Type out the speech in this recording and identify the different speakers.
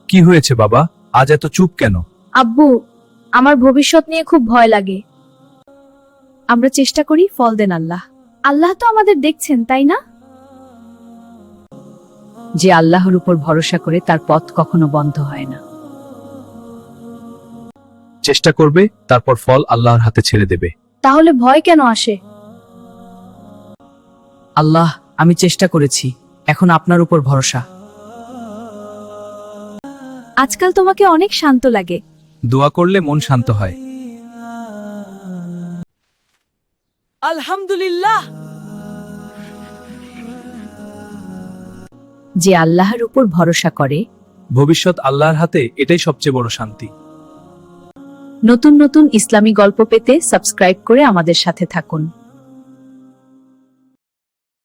Speaker 1: কি হয়েছে বাবা, আজ এত চুপ কেন?
Speaker 2: আব্বু, আমার ভবিষ্যৎ নিয়ে খুব ভয় লাগে। আমরা চেষ্টা করি, ফল দেন আল্লাহ। আল্লাহ তো আমাদের দেখছেন, তাই না?
Speaker 3: যে আল্লাহর উপর ভরসা করে তার পথ কখনো বন্ধ হয় না।
Speaker 1: চেষ্টা করবে, তারপর ফল আল্লাহর হাতে ছেড়ে দেবে।
Speaker 2: তাহলে ভয় কেন আসে?
Speaker 3: আল্লাহ, আমি চেষ্টা করেছি, এখন আপনার উপর ভরসা।
Speaker 2: আজকাল তোমাকে অনেক শান্ত লাগে।
Speaker 1: দোয়া করলে মন শান্ত হয়।
Speaker 3: আলহামদুলিল্লাহ। যে আল্লাহর উপর ভরসা করে,
Speaker 1: ভবিষ্যৎ আল্লাহর হাতে, এটাই সবচেয়ে বড় শান্তি।
Speaker 3: নতুন নতুন ইসলামী গল্প পেতে সাবস্ক্রাইব করে আমাদের সাথে থাকুন।